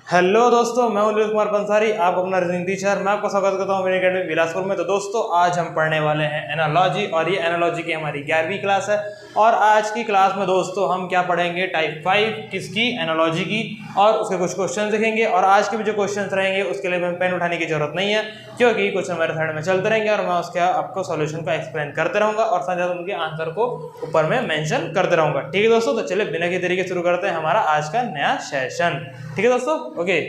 Hello दोस्तों, मैं उल्लेख कुमार पंसारी, आप अपना रीजनिंग टीचर। मैं आपको स्वागत करता हूँ मेरी अकेडमी बिलासपुर में। तो दोस्तों, आज हम पढ़ने वाले हैं एनालॉजी, और ये एनालॉजी की हमारी 11वीं क्लास है। और आज की क्लास में दोस्तों हम क्या पढ़ेंगे, टाइप 5 किसकी, एनालॉजी की, और उसके कुछ क्वेश्चन देखेंगे। और आज के भी जो क्वेश्चन रहेंगे उसके लिए पेन उठाने की जरूरत नहीं है, क्योंकि क्वेश्चन मेरे साइड में चलते रहेंगे और मैं उसके आपको सॉल्यूशन का एक्सप्लेन करते रहूँगा और साथ साथ उनके आंसर को ऊपर में मेंशन करते रहूँगा। ठीक है दोस्तों, तो चलिए बिना किसी तरीके शुरू करते हैं हमारा आज का नया सेशन। ठीक है दोस्तों, ओके।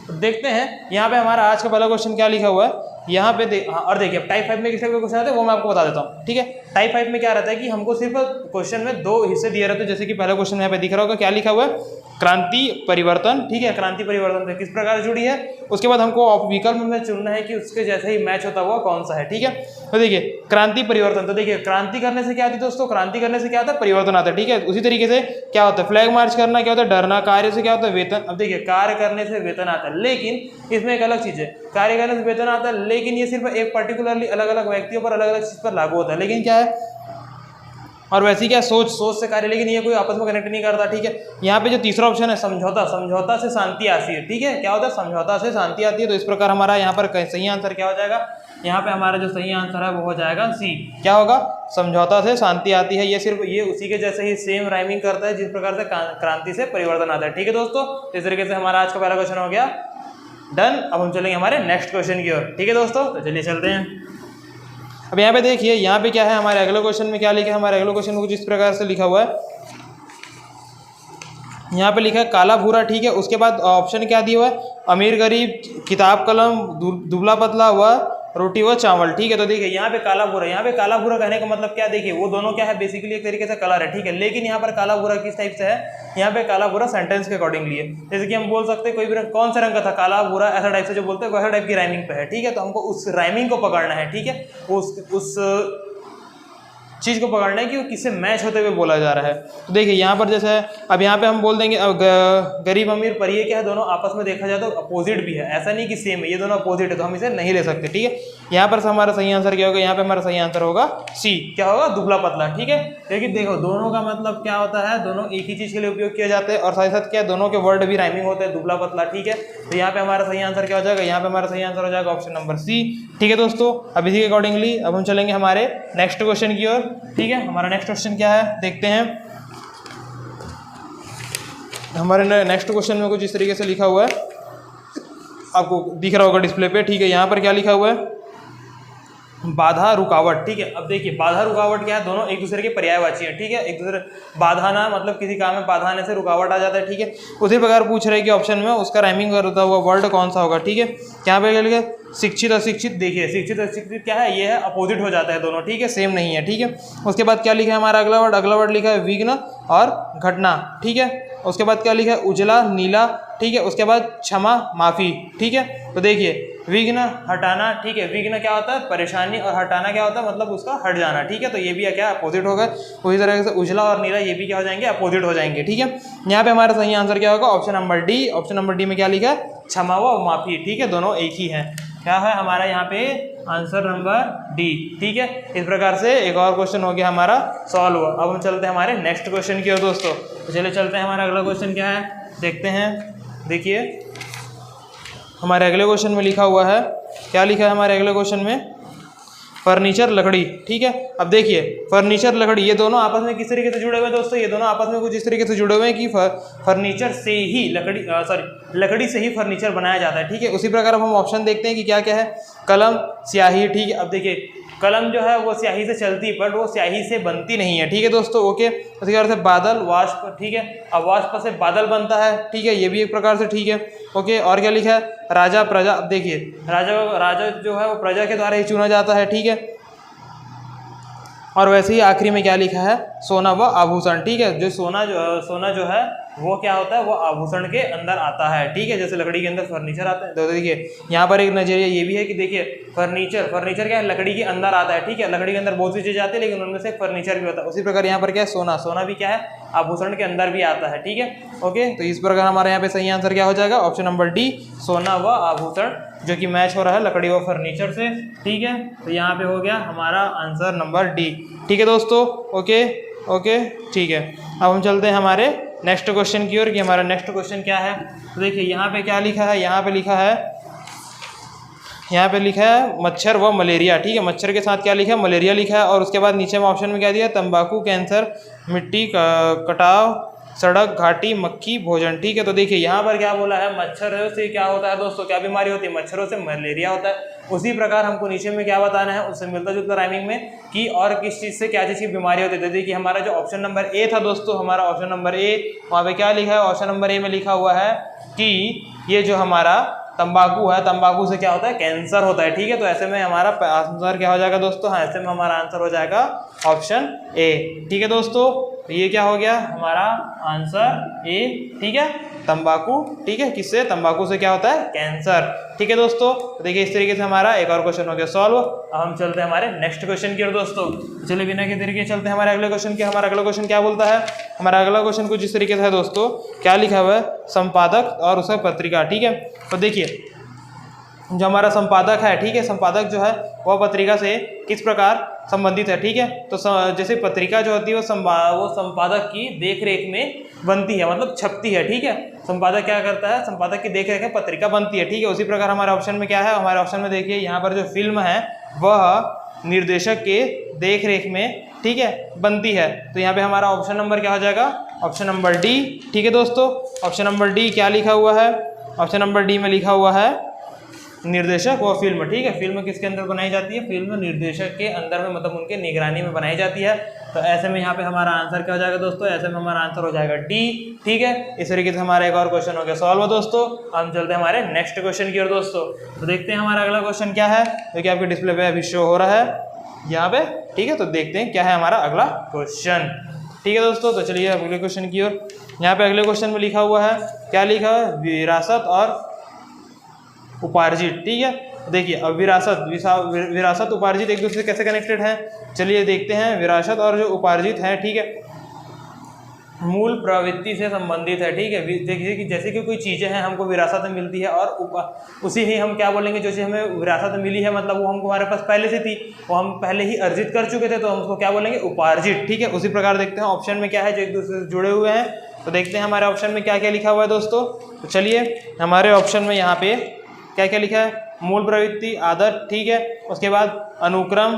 तो देखते हैं यहाँ पे हमारा आज का पहला क्वेश्चन क्या लिखा हुआ है यहाँ पे और देखिए टाइप 5 में किस टाइप के क्वेश्चन आते हैं वो मैं आपको बता देता हूँ। ठीक है, टाइप 5 में क्या रहता है कि हमको सिर्फ क्वेश्चन में दो हिस्से दिए रहते हैं। जैसे कि पहला क्वेश्चन यहाँ पे दिख रहा होगा, क्या लिखा हुआ है, क्रांति परिवर्तन। ठीक है, क्रांति परिवर्तन से किस प्रकार जुड़ी है। उसके बाद हमको विकल्प में चुनना है कि उसके जैसे ही मैच होता हुआ कौन सा है। ठीक है, तो देखिए क्रांति परिवर्तन, तो देखिए क्रांति करने से क्या आता है दोस्तों, क्रांति करने से क्या आता है, परिवर्तन आता है। ठीक है, उसी तरीके से क्या होता है, फ्लैग मार्च करना क्या होता है, डरना। कार्य से क्या होता है, वेतन। अब देखिए कार्य करने से वेतन आता है, लेकिन इसमें एक अलग चीज है, कार्य करने से वेतन आता है, लेकिन ये सिर्फ एक पर्टिकुलरली अलग अलग व्यक्तियों पर अलग अलग चीज पर लागू होता है। लेकिन क्या है, और वैसे क्या सोच से कार्य, लेकिन ये कोई आपस में कनेक्ट नहीं करता। ठीक है, यहाँ पे जो तीसरा ऑप्शन है समझौता, समझौता से शांति आती है। ठीक है, क्या होता है, समझौता से शांति आती है। तो इस प्रकार हमारा यहाँ पर सही आंसर क्या हो जाएगा, यहाँ पे हमारा जो सही आंसर है वो हो जाएगा सी। क्या होगा, समझौता से शांति आती है। ये सिर्फ ये उसी के जैसे ही सेम राइमिंग करता है जिस प्रकार से क्रांति से परिवर्तन आता है। ठीक है दोस्तों, इस तरीके से हमारा आज का पहला क्वेश्चन हो गया डन। अब हम चलेंगे हमारे नेक्स्ट क्वेश्चन की ओर। ठीक है दोस्तों, तो चलिए चलते हैं। अब यहाँ पे देखिए, यहाँ पे क्या है, हमारे अगले क्वेश्चन में क्या लिखा है, हमारे अगले क्वेश्चन में कुछ इस प्रकार से लिखा हुआ है। यहाँ पे लिखा है काला भूरा। ठीक है, उसके बाद ऑप्शन क्या दिया हुआ है, अमीर गरीब, किताब कलम, दुबला पतला व रोटी व चावल। ठीक है, तो देखिए यहाँ पे काला भूरा, यहाँ पे काला भूरा कहने का मतलब क्या, देखिए वो दोनों क्या है, बेसिकली एक तरीके से कलर है। ठीक है, लेकिन यहाँ पर काला भूरा किस टाइप से है, यहाँ पे काला भूरा सेंटेंस के अकॉर्डिंगली है। जैसे कि हम बोल सकते हैं कोई भी रंग, कौन सा रंग का था, काला भूरा, ऐसा टाइप से जो बोलते हैं वैसा टाइप की राइमिंग पे है। ठीक है, तो हमको उस राइमिंग को पकड़ना है। ठीक है, उस चीज को पकड़ना है कि वो किससे मैच होते हुए बोला जा रहा है। तो देखिए यहाँ पर जैसे अब यहाँ पे हम बोल देंगे गरीब अमीर, पर ये क्या है, दोनों आपस में देखा जाए तो अपोजिट भी है, ऐसा नहीं कि सेम है, ये दोनों अपोजिट है, तो हम इसे नहीं ले सकते। ठीक है, यहाँ पर हमारा सही आंसर क्या होगा, यहाँ पे हमारा सही आंसर होगा सी। क्या होगा, दुबला पतला। ठीक है, लेकिन देखो दोनों का मतलब क्या होता है, दोनों एक ही चीज के लिए उपयोग किए जाते हैं और साथ साथ क्या, दोनों के वर्ड भी राइमिंग होते हैं, दुबला पतला। ठीक है, तो यहाँ पे हमारा सही आंसर क्या हो जाएगा, यहाँ पे हमारा सही आंसर हो जाएगा ऑप्शन नंबर सी। ठीक है दोस्तों, अब इसी के अकॉर्डिंगली अब हम चलेंगे हमारे नेक्स्ट क्वेश्चन की ओर। ठीक है, हमारा नेक्स्ट क्वेश्चन क्या है देखते हैं। हमारे नेक्स्ट क्वेश्चन में कुछ इस तरीके से लिखा हुआ है, आपको दिख रहा होगा डिस्प्ले पे। ठीक है, यहाँ पर क्या लिखा हुआ है, बाधा रुकावट। ठीक है, अब देखिए बाधा रुकावट क्या है, दोनों एक दूसरे के पर्यायवाची हैं। ठीक है, एक दूसरे, बाधा ना मतलब किसी काम में बाधा आने से रुकावट आ जाता है। ठीक है, उसी प्रकार पूछ रहे हैं कि ऑप्शन में उसका राइमिंग करता हुआ वर्ड कौन सा होगा। ठीक है, यहाँ पे क्या लिखा है, शिक्षित अशिक्षित। देखिए शिक्षित अशिक्षित क्या है, ये है अपोजिट हो जाता है दोनों। ठीक है, सेम नहीं है। ठीक है, उसके बाद क्या लिखा है हमारा अगला वर्ड लिखा है विघ्न और घटना। ठीक है, उसके बाद क्या लिखा है, उजला नीला। ठीक है, उसके बाद क्षमा माफी। ठीक है, तो देखिए विघ्न हटाना। ठीक है, विघ्न क्या होता है, परेशानी, और हटाना क्या होता है, मतलब उसका हट जाना। ठीक है, तो ये भी क्या अपोजिट होगा। उसी तरह से उजला और नीला ये भी क्या हो जाएंगे, अपोजिट हो जाएंगे। ठीक है, यहाँ पे हमारा सही आंसर क्या होगा, option number D. Option number D में क्या लिखा है, क्षमा व माफी। ठीक है, दोनों एक ही है। क्या है हमारा यहाँ पे आंसर नंबर डी। ठीक है, इस प्रकार से एक और क्वेश्चन हो गया हमारा सॉल्व हुआ। अब हम चलते हैं हमारे नेक्स्ट क्वेश्चन की ओर दोस्तों। तो चलिए चलते हैं, हमारा अगला क्वेश्चन क्या है देखते हैं। देखिए हमारे अगले क्वेश्चन में लिखा हुआ है, क्या लिखा है हमारे अगले क्वेश्चन में, फर्नीचर लकड़ी। ठीक है, अब देखिए फर्नीचर लकड़ी ये दोनों आपस में किस तरीके से जुड़े हुए हैं दोस्तों, ये दोनों आपस में कुछ इस तरीके से जुड़े हुए हैं कि फर्नीचर से ही लकड़ी से ही फर्नीचर बनाया जाता है। ठीक है, उसी प्रकार अब हम ऑप्शन देखते हैं कि क्या क्या है, कलम, स्याही। ठीक है, अब देखिए कलम जो है वो स्याही से चलती, बट वो स्याही से बनती नहीं है। ठीक है दोस्तों, ओके। उसी प्रकार से बादल, वाष्प। ठीक है, अब वाष्प से बादल बनता है। ठीक है, ये भी एक प्रकार से ठीक है, ओके। और क्या लिखा है, राजा प्रजा। अब देखिए राजा जो है वो प्रजा के द्वारा ही चुना जाता है। ठीक है, और वैसे ही आखिरी में क्या लिखा है, सोना व आभूषण। ठीक है, जो सोना जो है वो क्या होता है, वो आभूषण के अंदर आता है। ठीक है, जैसे लकड़ी के अंदर फर्नीचर आता है। तो देखिए यहाँ पर एक नजरिया ये भी है कि देखिए फर्नीचर क्या है, लकड़ी के अंदर आता है। ठीक है, लकड़ी के अंदर बहुत सी चीजें आती है, लेकिन उनमें से फर्नीचर भी होता है। उसी प्रकार यहाँ पर क्या है, सोना भी क्या है, आभूषण के अंदर भी आता है। ठीक है, ओके। तो इस प्रकार हमारे यहाँ पे सही आंसर क्या हो जाएगा, ऑप्शन नंबर डी, सोना व आभूषण, जो कि मैच हो रहा है लकड़ी व फर्नीचर से। ठीक है, तो यहाँ पे हो गया हमारा आंसर नंबर डी। ठीक है दोस्तों, ओके, ठीक है। अब हम चलते हैं हमारे नेक्स्ट क्वेश्चन की ओर कि हमारा नेक्स्ट क्वेश्चन क्या है। तो देखिए यहाँ पे क्या लिखा है, यहाँ पे लिखा है मच्छर व मलेरिया। ठीक है, मच्छर के साथ क्या लिखा है, मलेरिया लिखा है। और उसके बाद नीचे में ऑप्शन में क्या दिया, तंबाकू, कैंसर, मिट्टी, कटाव, सड़क, घाटी, मक्खी, भोजन। ठीक है, तो देखिए यहाँ पर क्या बोला है, मच्छरों से क्या होता है दोस्तों, क्या बीमारी होती है, मच्छरों से मलेरिया होता है। उसी प्रकार हमको नीचे में क्या बताना है, उससे मिलता जुलता राइमिंग में कि और किस चीज़ से क्या चीज़ की बीमारी होती है। देखिए हमारा जो ऑप्शन नंबर ए था दोस्तों, हमारा ऑप्शन नंबर ए, वहाँ पे क्या लिखा है, ऑप्शन नंबर ए में लिखा हुआ है कि ये जो हमारा तंबाकू है, तंबाकू से क्या होता है, कैंसर होता है। ठीक है, तो ऐसे में हमारा आंसर क्या हो जाएगा दोस्तों, हाँ ऐसे में हमारा आंसर हो जाएगा ऑप्शन ए। ठीक है दोस्तों, तो ये क्या हो गया हमारा आंसर ए। ठीक है, तंबाकू, ठीक है, किससे, तंबाकू से क्या होता है, कैंसर। ठीक है दोस्तों, तो देखिए इस तरीके से हमारा एक और क्वेश्चन हो गया सॉल्व। अब हम चलते हैं हमारे नेक्स्ट क्वेश्चन की ओर दोस्तों। चलिए बिना के तरीके चलते हैं हमारे अगले क्वेश्चन की। हमारा अगला क्वेश्चन क्या बोलता है, हमारा अगला क्वेश्चन कुछ इस तरीके से है दोस्तों, क्या लिखा हुआ है, संपादक और उसका पत्रिका। ठीक है, तो देखिए जो हमारा संपादक है, ठीक है, संपादक जो है वह पत्रिका से किस प्रकार संबंधित है। ठीक है, तो जैसे पत्रिका जो होती है वो संपादक की देखरेख में बनती है, मतलब छपती है। ठीक है, संपादक क्या करता है, संपादक की देखरेख में पत्रिका बनती है। ठीक है, उसी प्रकार हमारे ऑप्शन में क्या है, हमारे ऑप्शन में देखिए यहाँ पर जो फिल्म है वह निर्देशक के देखरेख में, ठीक है, बनती है। तो यहाँ पे हमारा ऑप्शन नंबर क्या हो जाएगा, ऑप्शन नंबर डी। ठीक है दोस्तों, ऑप्शन नंबर डी क्या लिखा हुआ है, ऑप्शन नंबर डी में लिखा हुआ है निर्देशक व फिल्म। ठीक है, फिल्म किसके अंदर बनाई जाती है, फिल्म निर्देशक के अंदर में, मतलब उनके निगरानी में बनाई जाती है। तो ऐसे में यहाँ पे हमारा आंसर क्या हो जाएगा दोस्तों, ऐसे में हमारा आंसर हो जाएगा डी। ठीक है, इस तरीके से हमारा एक और क्वेश्चन हो गया सॉल्व दोस्तों। हम चलते हैं हमारे नेक्स्ट क्वेश्चन की ओर दोस्तों। तो देखते हैं हमारा अगला क्वेश्चन क्या है, जो कि आपके डिस्प्ले पे अभी शो हो रहा है यहाँ पे। ठीक है, तो देखते हैं क्या है हमारा अगला क्वेश्चन। ठीक है दोस्तों, तो चलिए अगले क्वेश्चन की ओर। यहाँ पे अगले क्वेश्चन में लिखा हुआ है, क्या लिखा है, विरासत और उपार्जित। ठीक है, देखिए अब विरासत उपार्जित एक दूसरे से कैसे कनेक्टेड है, चलिए देखते हैं। विरासत और जो उपार्जित है, ठीक है, मूल प्रवृत्ति से संबंधित है। ठीक है, देखिए कि जैसे कि कोई चीज़ें हैं हमको विरासत में मिलती है, और उसी ही हम क्या बोलेंगे, जो चीज़ हमें विरासत में मिली है मतलब वो हमको हमारे पास पहले से थी, वो हम पहले ही अर्जित कर चुके थे, तो हम उसको क्या बोलेंगे, उपार्जित। ठीक है, उसी प्रकार देखते हैं ऑप्शन में क्या है जो एक दूसरे से जुड़े हुए हैं। तो देखते हैं हमारे ऑप्शन में क्या क्या लिखा हुआ है दोस्तों। तो चलिए हमारे ऑप्शन में यहाँ पे क्या क्या लिखा है, मूल प्रवृत्ति, आदत, ठीक है, उसके बाद अनुक्रम,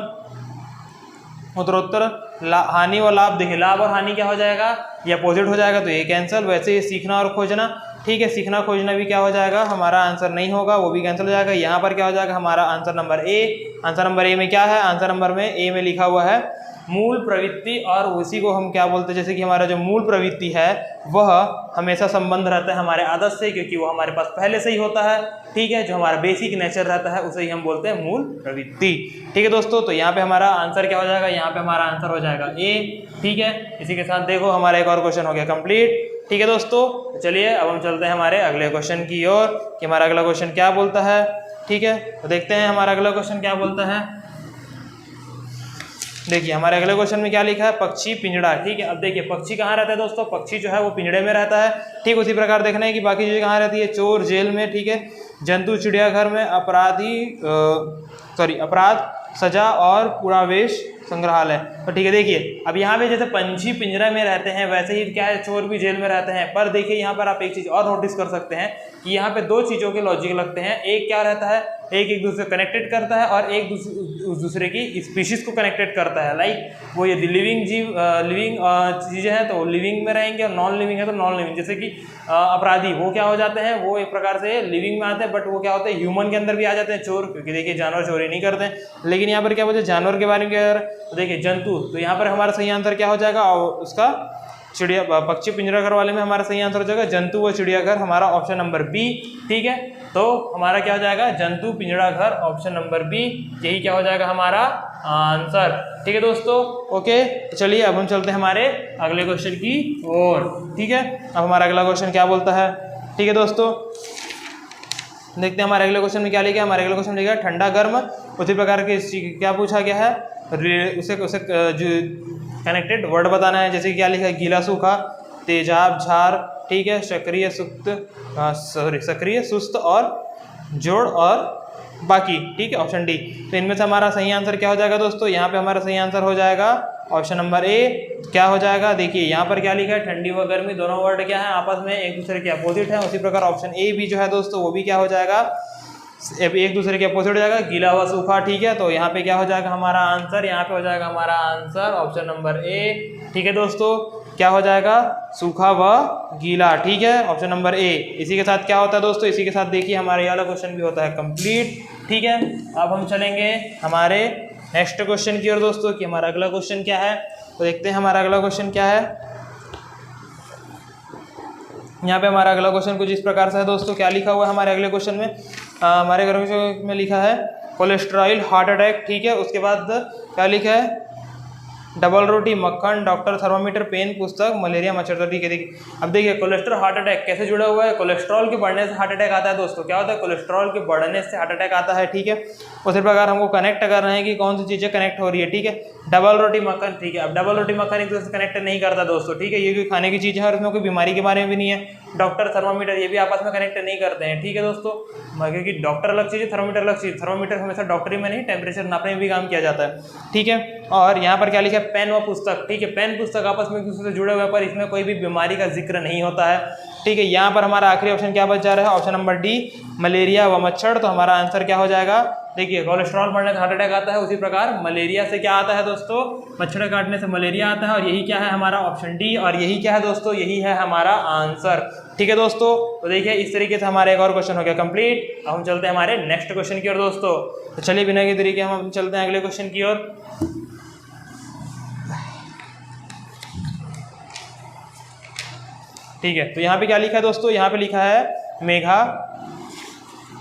उत्तरोत्तर, हानि और लाभ। देखिए लाभ और हानि क्या हो जाएगा, ये अपोजिट हो जाएगा, तो ये कैंसिल। वैसे ही सीखना और खोजना, ठीक है, सीखना खोजना भी क्या हो जाएगा, हमारा आंसर नहीं होगा, वो भी कैंसिल हो जाएगा। यहाँ पर क्या हो जाएगा, हमारा answer number A. Answer number A में क्या है, आंसर नंबर में ए में लिखा हुआ है मूल प्रवृत्ति, और उसी को हम क्या बोलते हैं, जैसे कि हमारा जो मूल प्रवृत्ति है वह हमेशा संबंध रहता है हमारे आदत से, क्योंकि वो हमारे पास पहले से ही होता है। ठीक है, जो हमारा बेसिक नेचर रहता है उसे ही हम बोलते हैं मूल प्रवृत्ति। ठीक है दोस्तों, तो यहाँ पे हमारा आंसर क्या हो जाएगा, यहाँ पे हमारा आंसर हो जाएगा ए। ठीक है, इसी के साथ देखो हमारा एक और क्वेश्चन हो गया कंप्लीट। ठीक है दोस्तों, चलिए अब हम चलते हैं हमारे अगले क्वेश्चन की ओर कि हमारा अगला क्वेश्चन क्या बोलता है। ठीक है, तो देखते हैं हमारा अगला क्वेश्चन क्या बोलता है। देखिए हमारे अगले क्वेश्चन में क्या लिखा है, पक्षी पिंजड़ा। ठीक है, अब देखिए पक्षी कहाँ रहता है दोस्तों, पक्षी जो है वो पिंजड़े में रहता है। ठीक, उसी प्रकार देखना है कि बाकी चीज़ें कहाँ रहती है, चोर जेल में, ठीक है, जंतु चिड़ियाघर में, अपराध सजा और पुरावेश संग्रहालय। तो ठीक है, देखिए अब यहाँ पे जैसे पंछी पिंजरा में रहते हैं वैसे ही क्या है, चोर भी जेल में रहते हैं। पर देखिए यहाँ पर आप एक चीज़ और नोटिस कर सकते हैं कि यहाँ पे दो चीज़ों के लॉजिक लगते हैं। एक क्या रहता है, एक दूसरे को कनेक्टेड करता है, और एक दूसरे की स्पीशीज को कनेक्टेड करता है। लाइक वो यदि लिविंग चीज़ें हैं तो लिविंग में रहेंगे, और नॉन लिविंग है तो नॉन लिविंग। जैसे कि अपराधी वो क्या हो जाते हैं, वो एक प्रकार से लिविंग में आते हैं, बट वो क्या होते हैं, ह्यूमन के अंदर भी आ जाते हैं। चोर, क्योंकि देखिए जानवर चोरी नहीं करते हैं। लेकिन यहाँ पर क्या बोलते हैं, जानवर के बारे में क्या, तो देखिए जंतु, तो यहाँ पर हमारा सही आंसर क्या हो जाएगा, और उसका पक्षी पिंजराघर वाले में हमारा सही आंसर हो जाएगा जंतु व चिड़ियाघर, हमारा ऑप्शन नंबर बी। ठीक है, तो हमारा क्या हो जाएगा, जंतु पिंजराघर, ऑप्शन नंबर बी, यही क्या हो जाएगा हमारा आंसर। ठीक है दोस्तों, ओके, तो चलिए अब हम चलते हैं हमारे अगले क्वेश्चन की ओर। ठीक है, अब हमारा अगला क्वेश्चन क्या बोलता है। ठीक है दोस्तों, देखते हैं हमारे अगले क्वेश्चन में क्या लिखा है। हमारे अगले क्वेश्चन में लिखा है ठंडा गर्म। उसी प्रकार के क्या पूछा गया है, उसे कनेक्टेड वर्ड बताना है। जैसे क्या लिखा है, गीला सूखा, तेजाब झार, ठीक है, सक्रिय सुस्त और जोड़ और बाकी, ठीक है, ऑप्शन डी। तो इनमें से हमारा सही आंसर क्या हो जाएगा दोस्तों, यहाँ पे हमारा सही आंसर हो जाएगा ऑप्शन नंबर ए। क्या हो जाएगा, देखिए यहाँ पर क्या लिखा है, ठंडी व गर्मी दोनों वर्ड क्या है, आपस में एक दूसरे के अपोजिट है। उसी प्रकार ऑप्शन ए भी जो है दोस्तों वो भी क्या हो जाएगा, एक दूसरे के अपोजिट हो जाएगा, गीला व सूखा, ठीक है। तो यहाँ पे क्या हो जाएगा हमारा आंसर, यहाँ पे हो जाएगा हमारा आंसर ऑप्शन नंबर ए, ठीक है दोस्तों। क्या हो जाएगा, सूखा व गीला, ठीक है, ऑप्शन नंबर ए। इसी के साथ क्या होता है दोस्तों, इसी के साथ देखिए हमारे ये वाला क्वेश्चन भी होता है कंप्लीट, ठीक है। अब हम चलेंगे हमारे नेक्स्ट क्वेश्चन की ओर दोस्तों, कि हमारा अगला क्वेश्चन क्या है। तो देखते हैं हमारा अगला क्वेश्चन क्या है। यहाँ पे हमारा अगला क्वेश्चन कुछ इस प्रकार से है दोस्तों। क्या लिखा हुआ है हमारे अगले क्वेश्चन में, हमारे अगले क्वेश्चन में लिखा है कोलेस्ट्रॉल, हार्ट अटैक, ठीक है। उसके बाद क्या लिखा है, डबल रोटी, मक्खन, डॉक्टर, थर्मामीटर, पेन, पुस्तक, मलेरिया, मच्छर। ठीक है, देखिए अब देखिए कोलेस्ट्रॉल हार्ट अटैक कैसे जुड़ा हुआ है। कोलेस्ट्रॉल के बढ़ने से हार्ट अटैक आता है दोस्तों। क्या होता है, कोलेस्ट्रॉल के बढ़ने से हार्ट अटैक आता है, ठीक है। उसी प्रकार हमको कनेक्ट कर रहे हैं कि कौन सी चीज़ें कनेक्ट हो रही है, ठीक है। डबल रोटी, मक्खन, ठीक है। अब डबल रोटी, मक्खन एक दूसरे से कनेक्ट नहीं करता दोस्तों, ठीक है। ये कोई खाने की चीज़ है और इसमें कोई बीमारी के बारे में भी नहीं है। डॉक्टर, थर्मामीटर, ये भी आपस में कनेक्ट नहीं करते हैं, ठीक है दोस्तों, क्योंकि डॉक्टर अलग चीज़ है, थर्मामीटर अलग चीज़। थर्मामीटर हमेशा डॉक्टरी में नहीं, टेम्परेचर नापने में भी काम किया जाता है, ठीक है। और यहाँ पर क्या लिखा है, पेन व पुस्तक, ठीक है। पेन पुस्तक आपस में एक दूसरे से जुड़े हुए, पर इसमें कोई भी बीमारी का जिक्र नहीं होता है, ठीक है। यहाँ पर हमारा आखिरी ऑप्शन क्या बच जा रहा है, ऑप्शन नंबर डी, मलेरिया व मच्छर। तो हमारा आंसर क्या हो जाएगा, देखिए कोलेस्ट्रॉल बढ़ने से हार्ट अटैक आता है, उसी प्रकार मलेरिया से क्या आता है दोस्तों, मच्छर काटने से मलेरिया आता है। और यही क्या है हमारा ऑप्शन डी, और यही क्या है दोस्तों, यही है हमारा आंसर, ठीक है दोस्तों। तो देखिए इस तरीके से हमारा एक और क्वेश्चन हो गया कंप्लीट। अब हम चलते हैं हमारे नेक्स्ट क्वेश्चन की ओर दोस्तों। तो चलिए बिना के तरीके हम चलते हैं अगले क्वेश्चन की ओर। ठीक है, तो यहाँ पे क्या लिखा है दोस्तों, यहाँ पे लिखा है मेघा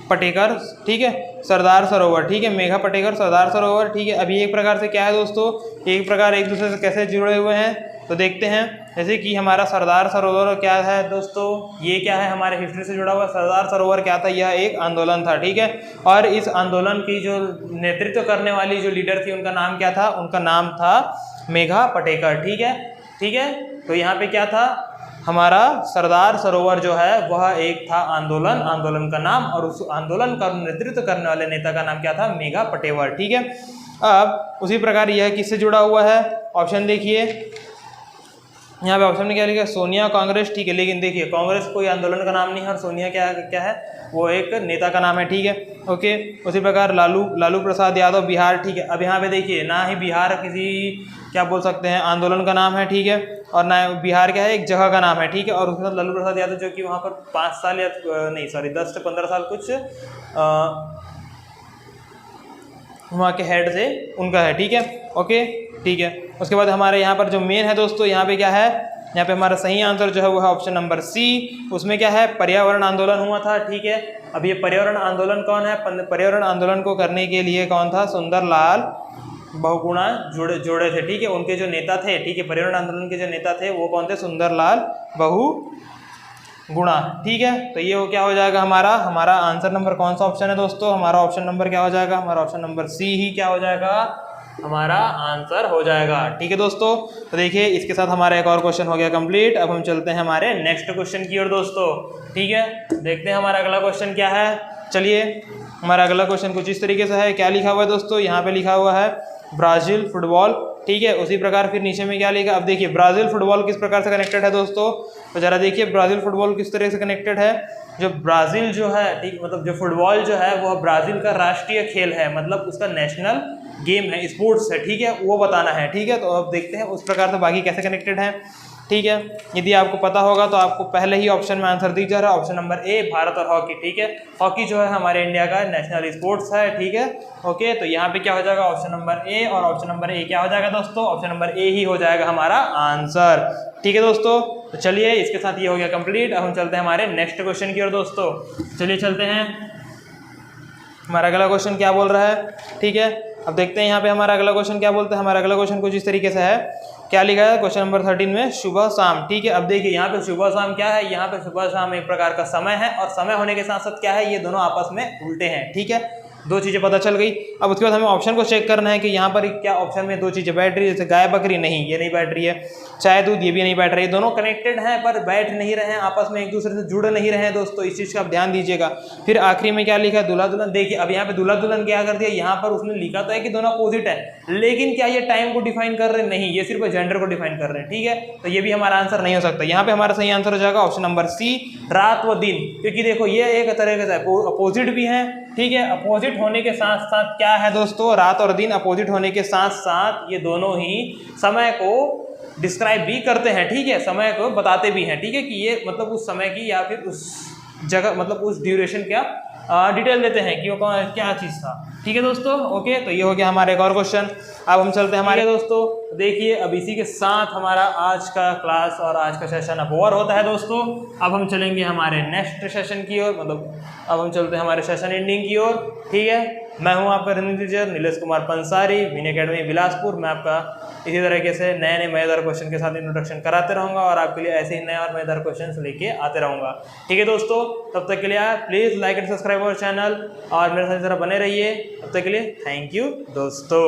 पटेकर, ठीक है, सरदार सरोवर, ठीक है। मेघा पटेकर, सरदार सरोवर, ठीक है। अभी एक प्रकार से क्या है दोस्तों, एक प्रकार एक दूसरे से कैसे जुड़े हुए हैं, तो देखते हैं। जैसे कि हमारा सरदार सरोवर क्या है दोस्तों, ये क्या है हमारे हिस्ट्री से जुड़ा हुआ। सरदार सरोवर क्या था, यह एक आंदोलन था, ठीक है। और इस आंदोलन की जो नेतृत्व करने वाली जो लीडर थी, उनका नाम क्या था, उनका नाम था मेघा पटेकर, ठीक है, ठीक है। तो यहाँ पे क्या था, हमारा सरदार सरोवर जो है वह एक था आंदोलन, आंदोलन का नाम, और उस आंदोलन का नेतृत्व करने वाले नेता का नाम क्या था, मेघा पटेकर, ठीक है। अब उसी प्रकार यह किससे जुड़ा हुआ है, ऑप्शन देखिए यहाँ पे ऑप्शन में क्या लिखा है, सोनिया कांग्रेस, ठीक है। लेकिन देखिए कांग्रेस कोई आंदोलन का नाम नहीं है, और सोनिया क्या क्या है, वो एक नेता का नाम है, ठीक है, ओके। उसी प्रकार लालू प्रसाद यादव, बिहार, ठीक है। अब यहाँ पे देखिए ना ही बिहार किसी क्या बोल सकते हैं आंदोलन का नाम है, ठीक है, और ना बिहार क्या है, एक जगह का नाम है, ठीक है। और उसके साथ लालू प्रसाद यादव जो कि वहाँ पर 5 साल या नहीं सॉरी 10 से 15 साल कुछ वहाँ के हेड से उनका है, ठीक है, ओके, ठीक है। उसके बाद हमारे यहाँ पर जो मेन है दोस्तों, यहाँ पे क्या है, यहाँ पे हमारा सही आंसर जो है वो है ऑप्शन नंबर सी। उसमें क्या है, पर्यावरण आंदोलन हुआ था, ठीक है। अब ये पर्यावरण आंदोलन कौन है, पर्यावरण आंदोलन को करने के लिए कौन था, सुंदरलाल बहुगुणा जोड़े थे, ठीक है। उनके जो नेता थे, ठीक है, पर्यावरण आंदोलन के जो नेता थे वो कौन थे, सुंदरलाल बहुगुणा, ठीक है। तो ये क्या हो जाएगा हमारा आंसर नंबर कौन सा ऑप्शन है दोस्तों, हमारा ऑप्शन नंबर क्या हो जाएगा, हमारा ऑप्शन नंबर सी ही क्या हो जाएगा, हमारा आंसर हो जाएगा, ठीक है दोस्तों। तो देखिए इसके साथ हमारा एक और क्वेश्चन हो गया कंप्लीट। अब हम चलते हैं हमारे नेक्स्ट क्वेश्चन की ओर दोस्तों, ठीक है। देखते हैं हमारा अगला क्वेश्चन क्या है। चलिए हमारा अगला क्वेश्चन कुछ इस तरीके से है। क्या लिखा हुआ है दोस्तों, यहाँ पे लिखा हुआ है ब्राज़ील फुटबॉल, ठीक है। उसी प्रकार फिर नीचे में क्या लिखा, अब देखिए ब्राज़ील फुटबॉल किस प्रकार से कनेक्टेड है दोस्तों, तो जरा देखिए ब्राज़ील फुटबॉल किस तरह से कनेक्टेड है। जो ब्राज़ील जो है, ठीक, मतलब जो फुटबॉल जो है वह ब्राज़ील का राष्ट्रीय खेल है, मतलब उसका नेशनल गेम है, स्पोर्ट्स है, ठीक है, वो बताना है, ठीक है। तो अब देखते हैं उस प्रकार से बाकी कैसे कनेक्टेड है, ठीक है। यदि आपको पता होगा तो आपको पहले ही ऑप्शन में आंसर दिख जा रहा है, ऑप्शन नंबर ए, भारत और हॉकी, ठीक है। हॉकी जो है हमारे इंडिया का नेशनल स्पोर्ट्स है, ठीक है, ओके। तो यहाँ पे क्या हो जाएगा, ऑप्शन नंबर ए, और ऑप्शन नंबर ए क्या हो जाएगा दोस्तों, ऑप्शन नंबर ए ही हो जाएगा हमारा आंसर, ठीक है दोस्तों। तो चलिए इसके साथ ये हो गया कंप्लीट। अब हम चलते हैं हमारे नेक्स्ट क्वेश्चन की ओर दोस्तों। चलिए चलते हैं, हमारा अगला क्वेश्चन क्या बोल रहा है, ठीक है। अब देखते हैं यहाँ पे हमारा अगला क्वेश्चन क्या बोलते हैं। हमारा अगला क्वेश्चन कुछ इस तरीके से है। क्या लिखा है क्वेश्चन नंबर 13 में, सुबह शाम, ठीक है। अब देखिए यहाँ पे सुबह शाम क्या है, यहाँ पे सुबह शाम एक प्रकार का समय है, और समय होने के साथ साथ क्या है, ये दोनों आपस में उल्टे हैं, ठीक है। दो चीज़ें पता चल गई। अब उसके बाद हमें ऑप्शन को चेक करना है कि यहाँ पर क्या ऑप्शन में दो चीज़ें बैठ रही है, जैसे गाय बकरी, नहीं ये नहीं बैठ रही है, चाय दूध ये भी नहीं बैठ रही है, दोनों कनेक्टेड हैं पर बैठ नहीं रहे हैं, आपस में एक दूसरे से जुड़ नहीं रहे हैं दोस्तों, इस चीज़ का आप ध्यान दीजिएगा। फिर आखिरी में क्या लिखा है, दूल्हा दुल्हन। देखिए अब यहाँ पे दूल्हा दुल्हन क्या कर दिया, यहाँ पर उसने लिखा तो है कि दोनों अपोजिट है, लेकिन क्या ये टाइम को डिफाइन कर रहे हैं, नहीं, ये सिर्फ जेंडर को डिफाइन कर रहे हैं, ठीक है। तो ये भी हमारा आंसर नहीं हो सकता। यहाँ पे हमारा सही आंसर हो जाएगा ऑप्शन नंबर सी, रात व दिन, क्योंकि देखो ये एक तरह से अपोजिट भी है, ठीक है। अपोजिट होने के साथ साथ क्या है दोस्तों, रात और दिन अपोजिट होने के साथ साथ ये दोनों ही समय को डिस्क्राइब भी करते हैं, ठीक है, समय को बताते भी हैं, ठीक है, कि ये मतलब उस समय की या फिर उस जगह मतलब उस ड्यूरेशन क्या डिटेल देते हैं कि वो क्या चीज़ था, ठीक है दोस्तों। ओके, तो ये हो गया हमारा एक और क्वेश्चन। अब हम चलते हैं हमारे दोस्तों, देखिए अब इसी के साथ हमारा आज का क्लास और आज का सेशन अब ओवर होता है दोस्तों। अब हम चलेंगे हमारे नेक्स्ट सेशन की ओर, मतलब अब हम चलते हैं हमारे सेशन एंडिंग की ओर, ठीक है। मैं हूं आपका running teacher Nilesh Kumar Pansari, win academy Bilaspur. मैं आपका इसी तरीके से नए नए मज़ेदार क्वेश्चन के साथ इंट्रोडक्शन कराते रहूँगा और आपके लिए ऐसे ही नए और मज़ेदार क्वेश्चन लेके आते रहूँगा, ठीक है दोस्तों। तब तक के लिए आप please like and subscribe our channel और मेरे साथ जरा बने रहिए। तब तक के लिए थैंक यू दोस्तों।